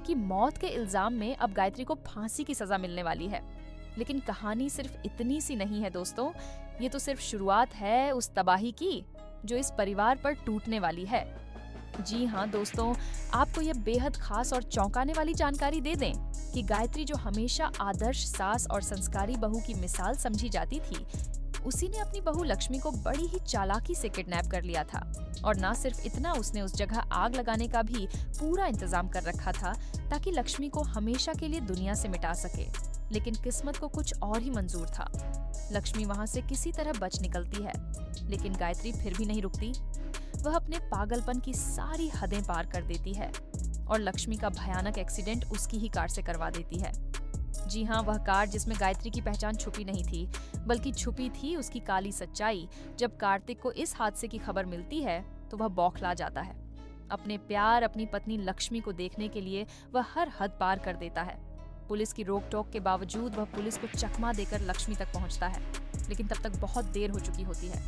कि मौत के इल्जाम में अब गायत्री को फांसी की सजा मिलने वाली है। लेकिन कहानी सिर्फ इतनी सी नहीं है दोस्तों, ये तो सिर्फ शुरुआत है उस तबाही की जो इस परिवार पर टूटने वाली है। जी हाँ दोस्तों, आपको यह बेहद खास और चौंकाने वाली जानकारी दे दें कि गायत्री जो हमेशा आदर्श सास और संस्कारी बहू की मिसाल समझी जाती थी, उसी ने अपनी बहू लक्ष्मी को बड़ी ही चालाकी से किडनैप कर लिया था। और ना सिर्फ इतना, उसने उस जगह आग लगाने का भी पूरा इंतजाम कर रखा था ताकि लक्ष्मी को हमेशा के लिए दुनिया से मिटा सके। लेकिन किस्मत को कुछ और ही मंजूर था। लक्ष्मी वहां से किसी तरह बच निकलती है, लेकिन गायत्री फिर भी नहीं रुकती। वह अपने पागलपन की सारी हदें पार कर देती है और लक्ष्मी का भयानक एक्सीडेंट उसकी ही कार से करवा देती है। जी हाँ, वह कार जिसमें गायत्री की पहचान छुपी नहीं थी, बल्कि छुपी थी उसकी काली सच्चाई। जब कार्तिक को इस हादसे की खबर मिलती है तो वह बौखला जाता है। अपने प्यार, अपनी पत्नी लक्ष्मी को देखने के लिए वह हर हद पार कर देता है। पुलिस की रोक टोक के बावजूद वह पुलिस को चकमा देकर लक्ष्मी तक पहुंचता है, लेकिन तब तक बहुत देर हो चुकी होती है।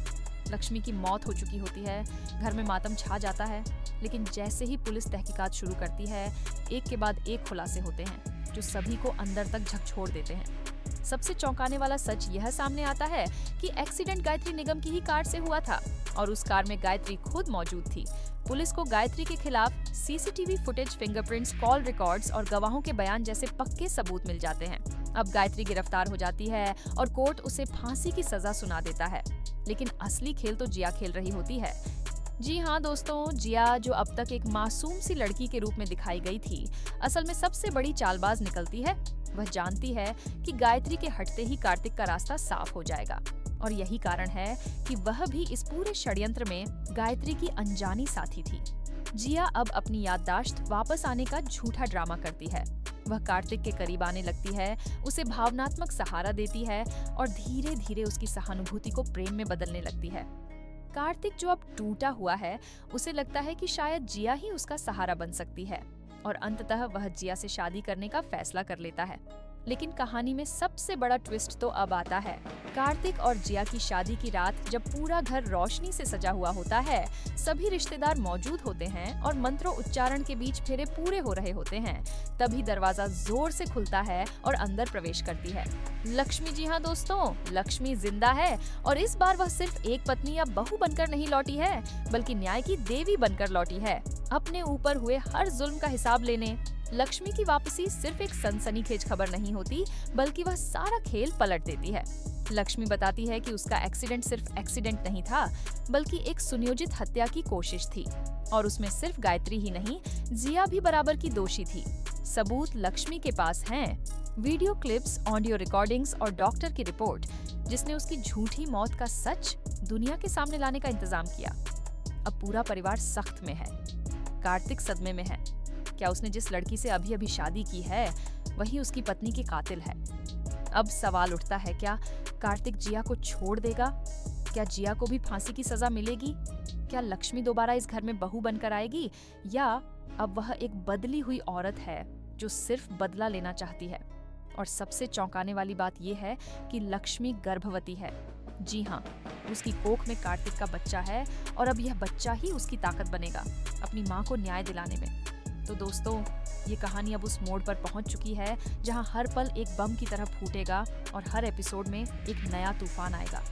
लक्ष्मी की मौत हो चुकी होती है, घर में मातम छा जाता है। लेकिन जैसे ही पुलिस तहकीकात शुरू करती है, एक के बाद एक खुलासे होते हैं जो सभी को अंदर तक झकझोर देते हैं। सबसे चौंकाने वाला सच यह सामने आता है कि एक्सीडेंट गायत्री निगम की ही कार से हुआ था और उस कार में गायत्री खुद मौजूद थी। पुलिस को गायत्री के खिलाफ CCTV footage, fingerprints, call records और गवाहों के बयान जैसे पक्के सबूत मिल जाते हैं। अब गायत्री गिरफ्तार हो जाती है और कोर्ट उसे फांसी की सजा सुना देता है। लेकिन असली खेल तो जिया खेल रही होती है। जी हाँ दोस्तों, जिया जो अब तक एक मासूम सी लड़की के रूप में दिखाई गई थी, असल में सबसे बड़ी चालबाज निकलती है। वह जानती है कि गायत्री के हटते ही कार्तिक का रास्ता साफ हो जाएगा और यही कारण है कि वह भी इस पूरे षड्यंत्र में गायत्री की अनजानी साथी थी। जिया अब अपनी याददाश्त वापस आने का झूठा ड्रामा करती है। वह कार्तिक के करीब आने लगती है, उसे भावनात्मक सहारा देती है और धीरे धीरे उसकी सहानुभूति को प्रेम में बदलने लगती है। कार्तिक जो अब टूटा हुआ है, उसे लगता है कि शायद जिया ही उसका सहारा बन सकती है और अंततः वह जिया से शादी करने का फैसला कर लेता है। लेकिन कहानी में सबसे बड़ा ट्विस्ट तो अब आता है। कार्तिक और जिया की शादी की रात जब पूरा घर रोशनी से सजा हुआ होता है, सभी रिश्तेदार मौजूद होते हैं और मंत्रों उच्चारण के बीच फेरे पूरे हो रहे होते हैं, तभी दरवाजा जोर से खुलता है और अंदर प्रवेश करती है लक्ष्मी। जी हाँ दोस्तों, लक्ष्मी जिंदा है और इस बार वह सिर्फ एक पत्नी या बहू बनकर नहीं लौटी है, बल्कि न्याय की देवी बनकर लौटी है, अपने ऊपर हुए हर जुल्म का हिसाब लेने। लक्ष्मी की वापसी सिर्फ एक सनसनीखेज खबर नहीं होती, बल्कि वह सारा खेल पलट देती है। लक्ष्मी बताती है कि उसका एक्सीडेंट सिर्फ एक्सीडेंट नहीं था, बल्कि एक सुनियोजित हत्या की कोशिश थी और उसमें सिर्फ गायत्री ही नहीं, जिया भी बराबर की दोषी थी। सबूत लक्ष्मी के पास हैं, वीडियो क्लिप्स, ऑडियो रिकॉर्डिंग्स और डॉक्टर की रिपोर्ट, जिसने उसकी झूठी मौत का सच दुनिया के सामने लाने का इंतजाम किया। अब पूरा परिवार सख्त में है। कार्तिक सदमे में है। क्या उसने जिस लड़की से अभी अभी शादी की है, वही उसकी पत्नी की कातिल है? अब सवाल उठता है, क्या कार्तिक जिया को छोड़ देगा? क्या जिया को भी फांसी की सजा मिलेगी? क्या लक्ष्मी दोबारा इस घर में बहू बनकर आएगी, या अब वह एक बदली हुई औरत है जो सिर्फ बदला लेना चाहती है? और सबसे चौंकाने वाली बात यह है कि लक्ष्मी गर्भवती है। जी हाँ, उसकी कोख में कार्तिक का बच्चा है और अब यह बच्चा ही उसकी ताकत बनेगा अपनी माँ को न्याय दिलाने में। तो दोस्तों, ये कहानी अब उस मोड़ पर पहुंच चुकी है जहां हर पल एक बम की तरह फूटेगा और हर एपिसोड में एक नया तूफान आएगा।